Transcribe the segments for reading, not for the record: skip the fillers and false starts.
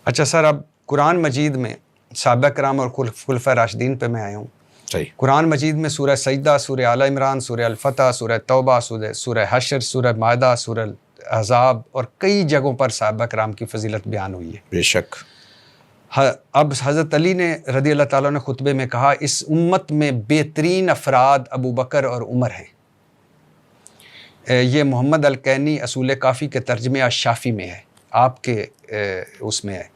اچھا سر، اب قرآن مجید میں صحابہ کرام اور خلفائے راشدین پہ میں آیا ہوں. صحیح. قرآن مجید میں سورہ سجدہ، سورہ آل عمران، سورہ الفتح، سورہ توبہ، سورہ حشر، سورہ مائدہ، سورہ احزاب اور کئی جگہوں پر صحابہ کرام کی فضیلت بیان ہوئی ہے. بے شک. اب حضرت علی نے رضی اللہ تعالیٰ نے خطبے میں کہا اس امت میں بہترین افراد ابو بکر اور عمر ہیں. یہ محمد الکینی اصول کافی کے ترجمے الشافی میں ہے، آپ کے اس میں ہے.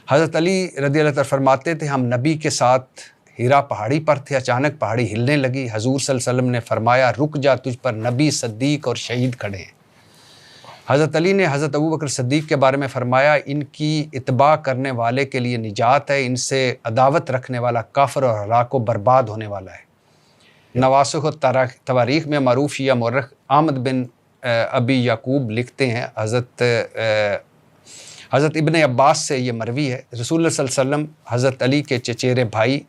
حضرت علی رضی اللہ تعالیٰ فرماتے تھے ہم نبی کے ساتھ ہیرا پہاڑی پر تھے، اچانک پہاڑی ہلنے لگی. حضور صلی اللہ علیہ وسلم نے فرمایا رک جا، تجھ پر نبی، صدیق اور شہید کھڑے ہیں. حضرت علی نے حضرت ابو بکر صدیق کے بارے میں فرمایا ان کی اتباع کرنے والے کے لیے نجات ہے، ان سے عداوت رکھنے والا کافر اور ہلاک و برباد ہونے والا ہے. نواسخ تواریخ میں معروف شیعہ مورخ احمد بن ابی یعقوب لکھتے ہیں حضرت ابن عباس سے یہ مروی ہے، رسول اللہ صلی اللہ علیہ وسلم حضرت علی کے چچیرے بھائی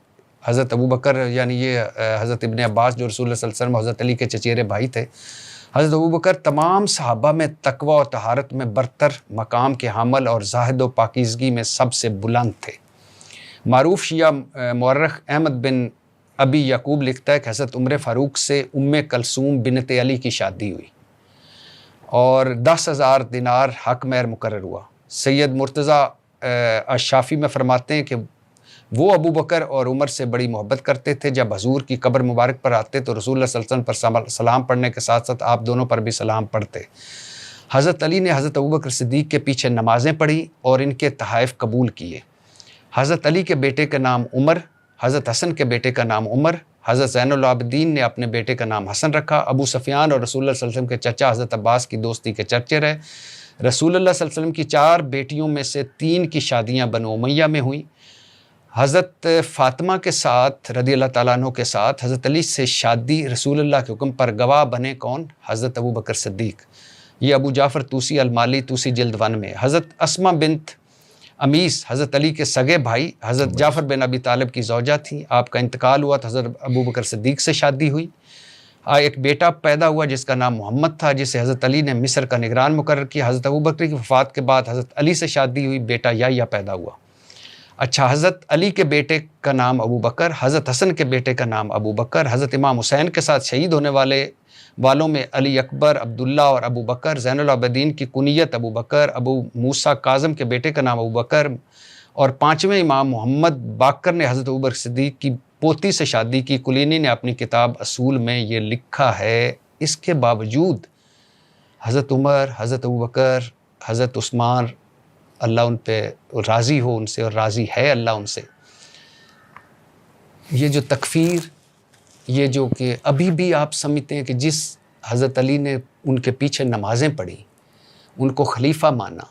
حضرت ابو بکر، یعنی یہ حضرت ابن عباس جو رسول اللہ صلی اللہ علیہ وسلم حضرت علی کے چچیرے بھائی تھے. حضرت ابو بکر تمام صحابہ میں تقوی و طہارت میں برتر مقام کے حامل اور زاہد و پاکیزگی میں سب سے بلند تھے. معروف شیعہ مورخ احمد بن ابی یعقوب لکھتا ہے کہ حضرت عمر فاروق سے ام کلثوم بنت علی کی شادی ہوئی اور 10,000 دینار حق مہر مقرر ہوا. سید مرتضیٰ الشافی میں فرماتے ہیں کہ وہ ابو بکر اور عمر سے بڑی محبت کرتے تھے. جب حضور کی قبر مبارک پر آتے تو رسول اللہ صلی اللہ علیہ وسلم پر سلام پڑھنے کے ساتھ ساتھ آپ دونوں پر بھی سلام پڑھتے. حضرت علی نے حضرت ابو بکر صدیق کے پیچھے نمازیں پڑھی اور ان کے تحائف قبول کیے. حضرت علی کے بیٹے کا نام عمر، حضرت حسن کے بیٹے کا نام عمر، حضرت زین العابدین نے اپنے بیٹے کا نام حسن رکھا. ابو سفیان اور رسول اللہ صلی اللہ علیہ وسلم کے چچا حضرت عباس کی دوستی کے چرچے رہے. رسول اللہ صلی اللہ علیہ وسلم کی 4 بیٹیوں میں سے 3 کی شادیاں بنو امیہ میں ہوئیں. حضرت فاطمہ کے ساتھ رضی اللہ تعالیٰ عنہ کے ساتھ حضرت علی سے شادی رسول اللہ کے حکم پر گواہ بنے کون؟ حضرت ابو بکر صدیق. یہ ابو جعفر طوسی المالی طوسی جلد 1 میں. حضرت اسمہ بنت امیس حضرت علی کے سگے بھائی حضرت جعفر بن ابی طالب کی زوجہ تھیں. آپ کا انتقال ہوا تو حضرت ابو بکر صدیق سے شادی ہوئی. ایک بیٹا پیدا ہوا جس کا نام محمد تھا، جسے حضرت علی نے مصر کا نگران مقرر کیا. حضرت ابو بکر کی وفات کے بعد حضرت علی سے شادی ہوئی، بیٹا یحییٰ پیدا ہوا. اچھا، حضرت علی کے بیٹے کا نام ابو بکر، حضرت حسن کے بیٹے کا نام ابو بکر، حضرت امام حسین کے ساتھ شہید ہونے والوں میں علی اکبر، عبداللہ اور ابو بکر. زین العابدین کی کنیت ابو بکر. ابو موسیٰ کاظم کے بیٹے کا نام ابو بکر. اور 5ویں امام محمد باقر نے حضرت ابو بکر صدیق کی پوتی سے شادی کی. کلینی نے اپنی کتاب اصول میں یہ لکھا ہے. اس کے باوجود حضرت عمر، حضرت ابو بکر، حضرت عثمان، اللہ ان پہ راضی ہو ان سے اور راضی ہے اللہ ان سے، یہ جو تکفیر، یہ جو کہ ابھی بھی آپ سمجھتے ہیں کہ جس حضرت علی نے ان کے پیچھے نمازیں پڑھی، ان کو خلیفہ مانا،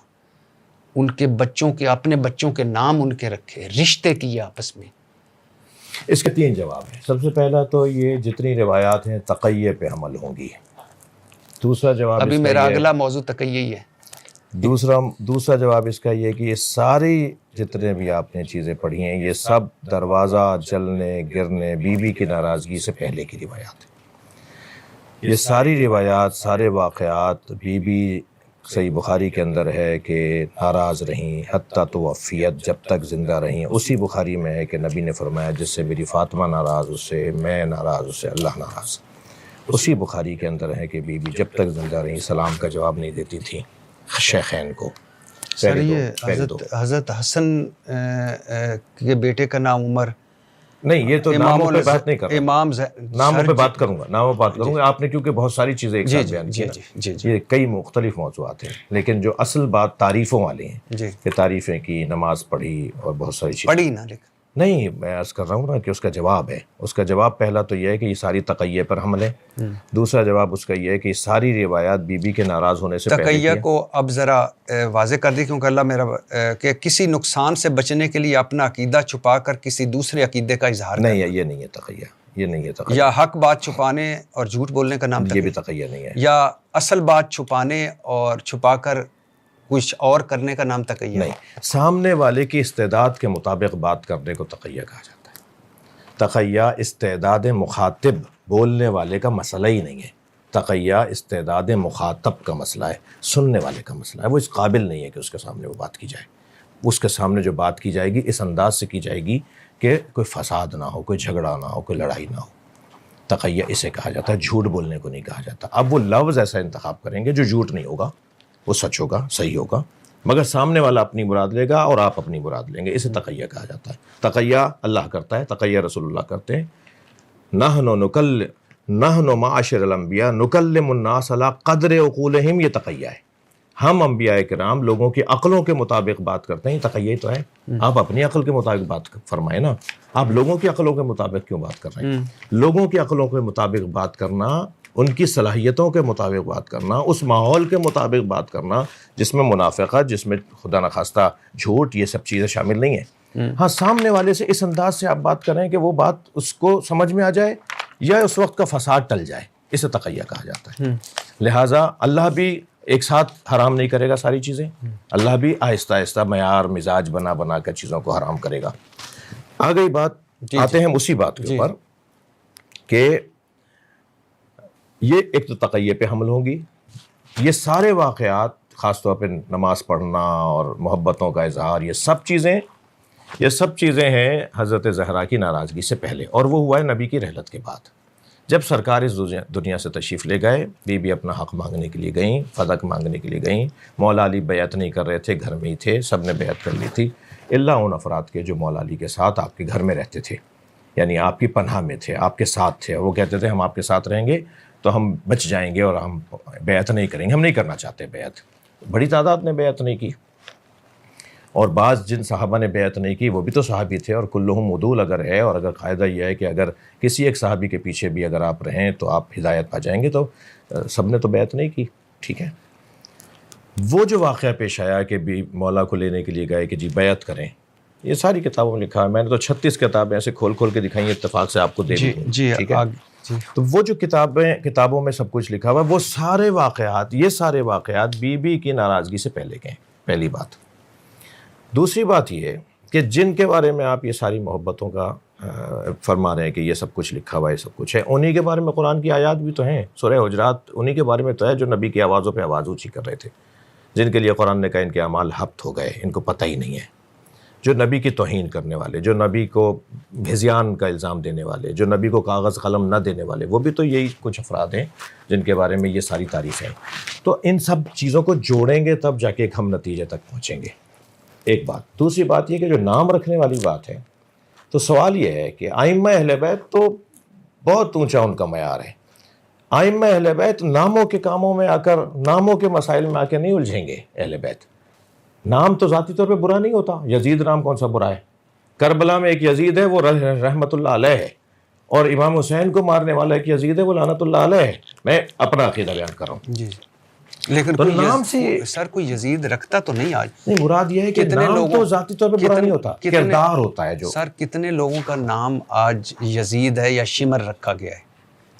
ان کے بچوں کے اپنے بچوں کے نام ان کے رکھے، رشتے کیے آپس میں. اس کے 3 جواب ہیں. سب سے پہلا تو یہ جتنی روایات ہیں تقیہ پہ عمل ہوں گی. دوسرا جواب ابھی میرا اگلا موضوع تقیہ ہی ہے. دوسرا جواب اس کا یہ کہ یہ ساری جتنے بھی آپ نے چیزیں پڑھی ہیں یہ سب دروازہ جلنے گرنے بی بی کی ناراضگی سے پہلے کی روایات ہیں. یہ ساری روایات، سارے واقعات بی بی صحیح بخاری کے اندر ہے کہ ناراض رہیں حتیٰ توفیت، جب تک زندہ رہیں. اسی بخاری میں ہے کہ نبی نے فرمایا جس سے میری فاطمہ ناراض اس سے میں ناراض اس سے اللہ ناراض. اسی بخاری کے اندر ہے کہ بی بی جب تک زندہ رہیں سلام کا جواب نہیں دیتی تھیں شیخین کو. سر یہ حضرت حسن کے بیٹے کا نام عمر نہیں، یہ تو ناموں پہ بات نہیں کر رہا، ناموں پہ بات کروں گا، آپ نے کیونکہ بہت ساری چیزیں ایک ساتھ بیان کی، یہ کئی مختلف موضوعات ہیں. لیکن جو اصل بات تعریفوں والی ہیں کہ تعریفیں کی، نماز پڑھی اور بہت ساری چیزیں پڑھی نا، لیکن نہیں، میں عرض کر رہا ہوں نا کہ اس کا جواب ہے. اس کا جواب پہلا تو یہ ہے کہ یہ ساری تقیہ پر حمل ہے. دوسرا جواب اس کا یہ ہے کہ یہ ساری روایات بی بی کے ناراض ہونے سے پہلے تقیہ کو اب ذرا واضح کر دی کیونکہ اللہ میرا کہ کسی نقصان سے بچنے کے لیے اپنا عقیدہ چھپا کر کسی دوسرے عقیدے کا اظہار نہیں ہے. یہ نہیں ہے تقیہ، یہ نہیں ہے تقیہ. یا حق بات چھپانے اور جھوٹ بولنے کا نام یہ بھی تقیہ نہیں ہے. یا اصل بات چھپانے اور چھپا کر کچھ اور کرنے کا نام تقیہ نہیں. سامنے والے کی استعداد کے مطابق بات کرنے کو تقیہ کہا جاتا ہے. تقیہ استعداد مخاطب بولنے والے کا مسئلہ ہی نہیں ہے. تقیہ استعداد مخاطب کا مسئلہ ہے، سننے والے کا مسئلہ ہے. وہ اس قابل نہیں ہے کہ اس کے سامنے وہ بات کی جائے. اس کے سامنے جو بات کی جائے گی اس انداز سے کی جائے گی کہ کوئی فساد نہ ہو، کوئی جھگڑا نہ ہو، کوئی لڑائی نہ ہو۔ تقیہ اسے کہا جاتا ہے، جھوٹ بولنے کو نہیں کہا جاتا۔ اب وہ لفظ ایسا انتخاب کریں گے جو جھوٹ نہیں ہوگا، وہ سچ ہوگا، صحیح ہوگا، مگر سامنے والا اپنی مراد لے گا اور آپ اپنی مراد لیں گے، اسے تقیہ کہا جاتا ہے۔ تقیہ اللہ کرتا ہے، تقیہ رسول اللہ کرتے ہیں۔ نحن معاشر الانبیاء نکلم الناس علی قدر عقولہم، یہ تقیہ ہے۔ ہم انبیاء کرام لوگوں کی عقلوں کے مطابق بات کرتے ہیں، یہ تقیہ تو ہے۔ آپ اپنی عقل کے مطابق بات فرمائیں نا، آپ لوگوں کی عقلوں کے مطابق کیوں بات کر رہے ہیں؟ لوگوں کی عقلوں کے مطابق بات کرنا، ان کی صلاحیتوں کے مطابق بات کرنا، اس ماحول کے مطابق بات کرنا جس میں منافقت، جس میں خدا نخواستہ جھوٹ، یہ سب چیزیں شامل نہیں ہیں۔ ہاں، سامنے والے سے اس انداز سے آپ بات کریں کہ وہ بات اس کو سمجھ میں آ جائے یا اس وقت کا فساد ٹل جائے، اسے تقیہ کہا جاتا ہے۔ لہٰذا اللہ بھی ایک ساتھ حرام نہیں کرے گا ساری چیزیں، اللہ بھی آہستہ آہستہ معیار مزاج بنا بنا کر چیزوں کو حرام کرے گا۔ آ گئی بات، آتے ہیں اسی بات کے اوپر کہ یہ ایک تو تقیہ پہ حمل ہوگی، یہ سارے واقعات خاص طور پہ نماز پڑھنا اور محبتوں کا اظہار، یہ سب چیزیں ہیں حضرت زہرا کی ناراضگی سے پہلے، اور وہ ہوا ہے نبی کی رحلت کے بعد۔ جب سرکار اس دنیا سے تشریف لے گئے، بی اپنا حق مانگنے کے لیے گئیں، فدق مانگنے کے لیے گئیں۔ مولا علی بیعت نہیں کر رہے تھے، گھر میں ہی تھے، سب نے بیعت کر لی تھی الا ان افراد کے جو مولا علی کے ساتھ آپ کے گھر میں رہتے تھے، یعنی آپ کی پناہ میں تھے، آپ کے ساتھ تھے، اور وہ کہتے تھے ہم آپ کے ساتھ رہیں گے تو ہم بچ جائیں گے اور ہم بیعت نہیں کریں گے، ہم نہیں کرنا چاہتے بیعت۔ بڑی تعداد نے بیعت نہیں کی، اور بعض جن صحابہ نے بیعت نہیں کی وہ بھی تو صحابی تھے، اور کلہم عدول اگر ہے، اور اگر قاعدہ یہ ہے کہ اگر کسی ایک صحابی کے پیچھے بھی اگر آپ رہیں تو آپ ہدایت پا جائیں گے، تو سب نے تو بیعت نہیں کی، ٹھیک ہے۔ وہ جو واقعہ پیش آیا کہ بھی مولا کو لینے کے لیے گئے کہ جی بیعت کریں، یہ ساری کتابوں میں لکھا ہے، میں نے تو 36 کتابیں ایسے کھول کھول کے دکھائی ہیں، اتفاق سے آپ کو دے دی، ٹھیک ہے۔ تو وہ جو کتابوں میں سب کچھ لکھا ہوا ہے، وہ سارے واقعات، یہ سارے واقعات بی کی ناراضگی سے پہلے کے ہیں، پہلی بات۔ دوسری بات یہ ہے کہ جن کے بارے میں آپ یہ ساری محبتوں کا فرما رہے ہیں کہ یہ سب کچھ لکھا ہوا ہے، یہ سب کچھ ہے، انہی کے بارے میں قرآن کی آیات بھی تو ہیں، سورہ حجرات انہی کے بارے میں تو ہے جو نبی کی آوازوں پہ آواز اونچی کر رہے تھے، جن کے لیے قرآن نے کہا ان کے اعمال ہبط ہو گئے، ان کو پتہ ہی نہیں ہے، جو نبی کی توہین کرنے والے، جو نبی کو بھیزیان کا الزام دینے والے، جو نبی کو کاغذ قلم نہ دینے والے، وہ بھی تو یہی کچھ افراد ہیں جن کے بارے میں یہ ساری تعریفیں ہیں۔ تو ان سب چیزوں کو جوڑیں گے تب جا کے ایک ہم نتیجے تک پہنچیں گے، ایک بات۔ دوسری بات یہ کہ جو نام رکھنے والی بات ہے، تو سوال یہ ہے کہ ائمہ اہل بیت تو بہت اونچا ان کا معیار ہے، ائمہ اہل بیت ناموں کے کاموں میں آ کر، ناموں کے مسائل میں آ کے نہیں الجھیں گے۔ اہل بیت نام تو ذاتی طور پہ برا نہیں ہوتا، یزید نام کون سا برا ہے؟ کربلا میں ایک یزید ہے، وہ رحمت اللہ علیہ ہے، اور امام حسین کو مارنے والا ایک یزید ہے، وہ لعنت اللہ علیہ ہے۔ میں اپنا عقیدہ بیان کر رہا ہوں جی، لیکن تو نام سے سر کوئی یزید رکھتا تو نہیں آج۔ نہیں، مراد یہ ہے کہ نام تو ذاتی طور پہ برا نہیں ہوتا، کردار ہوتا ہے جو۔ سر کتنے لوگوں کا نام آج یزید ہے یا شمر رکھا گیا ہے؟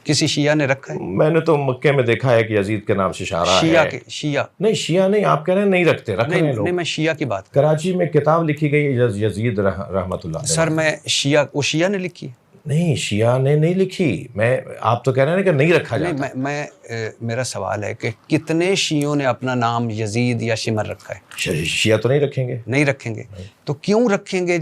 کسی شیعہ نے رکھا ہے؟ میں نے تو مکے میں دیکھا ہے کہ یزید کے نام سے اشارہ ہے۔ شیعہ نہیں، شیعہ نہیں، آپ کہہ رہے ہیں نہیں رکھتے، رکھ رہے ہیں لوگ۔ نہیں، میں شیعہ کی بات کر کراچی میں کتاب لکھی گئی ہے یزید رحمت اللہ علیہ۔ سر میں شیعہ، وہ شیعہ نے لکھی ہے؟ نہیں، شیعہ نے نہیں لکھی، آپ تو کہہ رہے ہیں کہ نہیں رکھا جاتا۔ میرا سوال ہے کہ کتنے شیعوں نے اپنا نام یزید یا شمر رکھا ہے؟ شیعہ تو نہیں رکھیں گے، نہیں رکھیں گے، تو کیوں رکھیں گے؟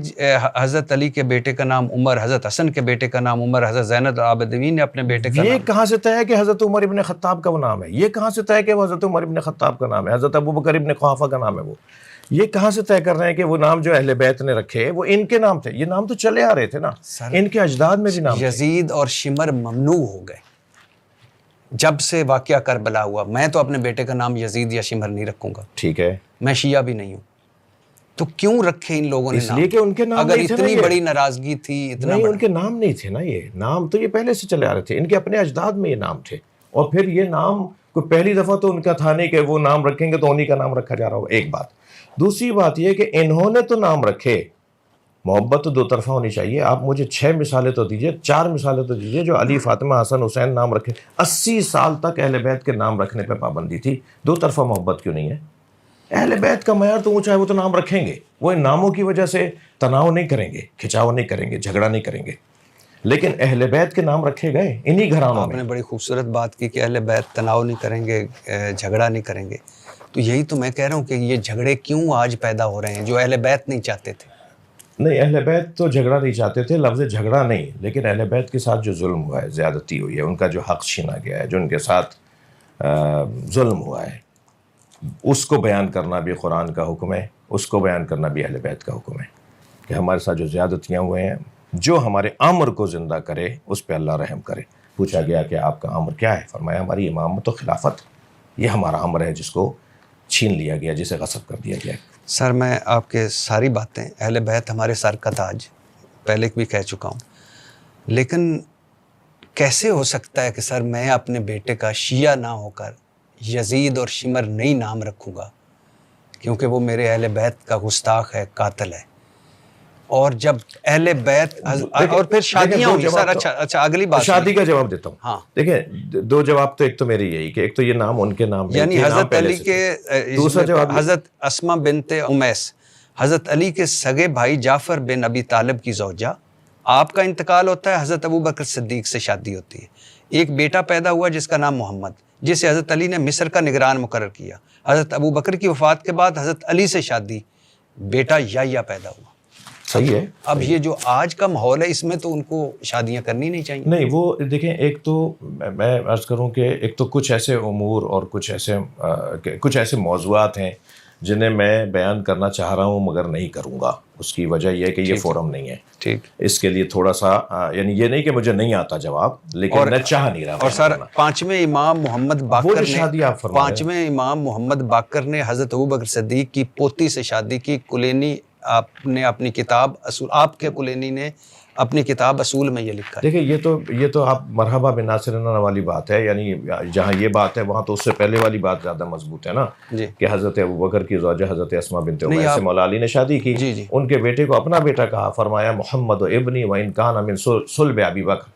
حضرت علی کے بیٹے کا نام عمر، حضرت حسن کے بیٹے کا نام عمر، حضرت زین العابدین نے اپنے بیٹے کا یہ نام۔ کہاں سے طے ہے کہ حضرت عمر ابن خطاب کا وہ نام ہے؟ یہ کہاں سے طے ہے کہ وہ حضرت عمر ابن خطاب کا نام ہے؟ حضرت ابوبکر ابن قحافہ کا نام ہے وہ؟ یہ کہاں سے طے کر رہے ہیں کہ وہ نام جو اہل بیت نے رکھے وہ ان کے نام تھے؟ یہ نام تو چلے آ رہے تھے نا، ان کے اجداد میں بھی نام تھے۔ یزید اور شمر ممنوع ہو گئے جب سے واقعہ کربلا ہوا۔ میں تو اپنے بیٹے کا نام یزید یا شمر نہیں رکھوں گا، ٹھیک ہے، میں شیعہ بھی نہیں ہوں، تو کیوں رکھے ان لوگوں نے اس لیے کہ ان کے نام اگر نہیں تھے نا، اتنی یہ بڑی ناراضگی تھی، اتنا نہیں، بڑا ان کے نام نہیں تھے نا، یہ نام تو یہ پہلے سے چلے آ رہے تھے، ان کے اپنے اجداد میں یہ نام تھے، اور پھر یہ نام کوئی پہلی دفعہ تو ان کا تھا نہیں کہ وہ نام رکھیں گے تو انہی کا نام رکھا جا رہا ہو، ایک بات۔ دوسری بات یہ کہ انہوں نے تو نام رکھے، محبت تو دو طرفہ ہونی چاہیے۔ آپ مجھے 6 مثالیں تو دیجئے، 4 مثالیں تو دیجئے جو علی، فاطمہ، حسن، حسین نام رکھے۔ 80 سال تک اہل بیت کے نام رکھنے پہ پابندی تھی، دو طرفہ محبت کیوں نہیں ہے؟ اہل بیت کا معیار تو اونچا ہے، وہ تو نام رکھیں گے، وہ ان ناموں کی وجہ سے تناؤ نہیں کریں گے، کھچاؤ نہیں کریں گے، جھگڑا نہیں کریں گے، لیکن اہل بیت کے نام رکھے گئے انہی گھرانوں آپ میں۔ نے بڑی خوبصورت بات کی کہ اہل بیت تناؤ نہیں کریں گے، جھگڑا نہیں کریں گے، تو یہی تو میں کہہ رہا ہوں کہ یہ جھگڑے کیوں آج پیدا ہو رہے ہیں جو اہل بیت نہیں چاہتے تھے؟ نہیں، اہل بیت تو جھگڑا نہیں چاہتے تھے، لفظ جھگڑا نہیں، لیکن اہل بیت کے ساتھ جو ظلم ہوا ہے، زیادتی ہوئی ہے، ان کا جو حق چھینا گیا ہے، جو ان کے ساتھ ظلم ہوا ہے، اس کو بیان کرنا بھی قرآن کا حکم ہے، اس کو بیان کرنا بھی اہل بیت کا حکم ہے کہ ہمارے ساتھ جو زیادتیاں ہوئے ہیں، جو ہمارے امر کو زندہ کرے اس پہ اللہ رحم کرے۔ پوچھا گیا کہ آپ کا امر کیا ہے؟ فرمایا ہماری امامت و خلافت، یہ ہمارا امر ہے جس کو چھین لیا گیا، جسے غصب کر دیا گیا۔ سر میں آپ کے ساری باتیں، اہل بیت ہمارے سر کا تاج، پہلے بھی کہہ چکا ہوں، لیکن کیسے ہو سکتا ہے کہ سر میں اپنے بیٹے کا شیعہ نہ ہو کر یزید اور شمر نہیں نام رکھوں گا کیونکہ وہ میرے اہل بیت کا گستاخ ہے، قاتل ہے؟ اور جب اہل بیت اور پھر شادیاں ہوئی سر، اچھا اگلی بات شادی کا جواب دیتا ہوں۔ ہاں دیکھیں، دو جواب تو، ایک تو میری یہی کہ ایک تو یہ نام ان کے نام یعنی حضرت علی کے، دوسرا جواب حضرت اسما بنت امیس حضرت علی کے سگے بھائی جعفر بن ابی طالب کی زوجہ، آپ کا انتقال ہوتا ہے، حضرت ابوبکر صدیق سے شادی ہوتی ہے، ایک بیٹا پیدا ہوا جس کا نام محمد، جسے حضرت علی نے مصر کا نگران مقرر کیا، حضرت ابوبکر کی وفات کے بعد حضرت علی سے شادی، بیٹا یحییٰ پیدا ہوا۔ صحیح ہے۔ اب یہ جو آج کا ماحول ہے اس میں تو ان کو شادیاں کرنی نہیں چاہیے۔ نہیں، وہ دیکھیں، ایک تو میں عرض کروں کہ ایک تو کچھ ایسے امور اور کچھ ایسے موضوعات ہیں جنہیں میں بیان کرنا چاہ رہا ہوں مگر نہیں کروں گا، اس کی وجہ یہ ہے کہ یہ فورم نہیں ہے۔ ٹھیک، اس کے لیے تھوڑا سا، یعنی یہ نہیں کہ مجھے نہیں آتا جواب، لیکن میں چاہ نہیں رہا۔ اور سر پانچویں امام محمد باقر نے، پانچویں امام محمد باقر نے حضرت ابوبکر صدیق کی پوتی سے شادی کی۔ کلینی آپ نے اپنی کتاب اصول، آپ کے کلینی نے اپنی کتاب اصول میں یہ لکھا ہے۔ دیکھیں، یہ تو آپ مرحبا بناصرنا والی بات ہے، یعنی جہاں یہ بات ہے وہاں تو اس سے پہلے والی بات زیادہ مضبوط ہے نا، کہ حضرت ابوبکر کی زوجہ حضرت اسما بنت امیس سے مولا علی نے شادی کی، ان کے بیٹے کو اپنا بیٹا کہا، فرمایا محمد و ابنی و ان کان من صلب ابی بکر،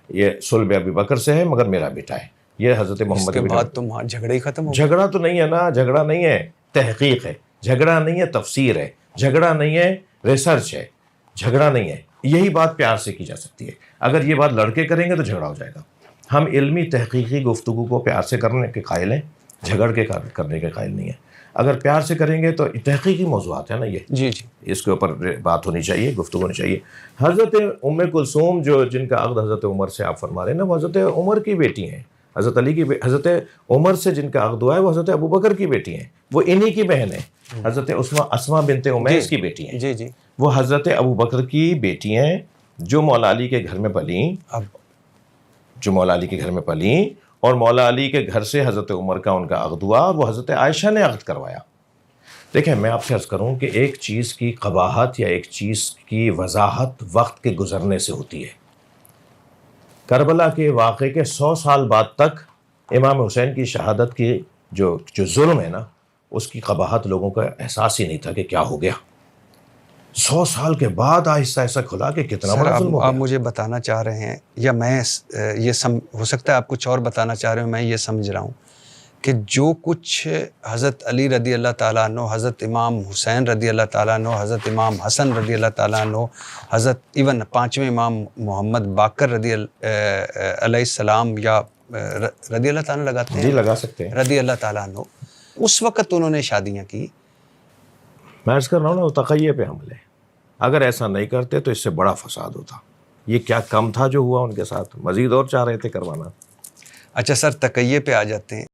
یہ صلب ابی بکر سے ہے مگر میرا بیٹا ہے۔ یہ حضرت محمد کے بعد تو جھگڑے ہی ختم ہو۔ جھگڑا تو نہیں ہے نا، جھگڑا نہیں ہے، تحقیق ہے، جھگڑا نہیں ہے، تفسیر ہے، جھگڑا نہیں ہے، ریسرچ ہے، جھگڑا نہیں ہے۔ یہی بات پیار سے کی جا سکتی ہے۔ اگر یہ بات لڑکے کریں گے تو جھگڑا ہو جائے گا۔ ہم علمی تحقیقی گفتگو کو پیار سے کرنے کے قائل ہیں، جھگڑ کے کرنے کے قائل نہیں ہیں۔ اگر پیار سے کریں گے تو تحقیقی موضوعات ہیں نا، یہ اس کے اوپر بات ہونی چاہیے، گفتگو ہونی چاہیے۔ حضرت ام کلثوم جن کا عقد حضرت عمر سے آپ فرما رہے ہیں نا، وہ حضرت عمر کی بیٹی ہیں، حضرت علی کی حضرت عمر سے جن کا عقد ہوا ہے وہ حضرت ابوبکر کی بیٹی ہیں، وہ انہی کی بہن ہیں، حضرت اسما بنت امیس کی بیٹی ہیں، وہ حضرت ابوبکر کی بیٹی ہیں جو مولا علی کے گھر میں پلیں، اور مولا علی کے گھر سے حضرت عمر کا ان کا عقد ہوا اور وہ حضرت عائشہ نے عقد کروایا۔ دیکھیں، میں آپ سے عرض کروں کہ ایک چیز کی قباحت یا ایک چیز کی وضاحت وقت کے گزرنے سے ہوتی ہے۔ کربلا کے واقعے کے 100 سال بعد تک امام حسین کی شہادت کی جو ظلم ہے نا، اس کی قباحت لوگوں کا احساس ہی نہیں تھا کہ کیا ہو گیا۔ 100 سال کے بعد آہستہ آہستہ کھلا کہ کتنا بڑا ظلم ہو گیا۔ آپ مجھے بتانا چاہ رہے ہیں یا میں یہ ہو سکتا ہے آپ کچھ اور بتانا چاہ رہے ہوں، میں یہ سمجھ رہا ہوں کہ جو کچھ حضرت علی رضی اللہ تعالیٰ عنہ، حضرت امام حسین رضی اللہ تعالیٰ عنہ، حضرت امام حسن رضی اللہ تعالیٰ عنہ، حضرت ایون پانچویں امام محمد باقر رضی علیہ السلام یا رضی اللہ تعالیٰ لگاتے ہیں؟ جی، لگا سکتے ہیں، رضی اللہ تعالیٰ عنہ، اس وقت انہوں نے شادیاں کی۔ میں عرض کر رہا ہوں نا، وہ تقیہ پہ حمل ہے۔ اگر ایسا نہیں کرتے تو اس سے بڑا فساد ہوتا۔ یہ کیا کم تھا جو ہوا ان کے ساتھ؟ مزید اور چاہ رہے تھے کروانا۔ اچھا سر، تقیہ پہ آ جاتے ہیں۔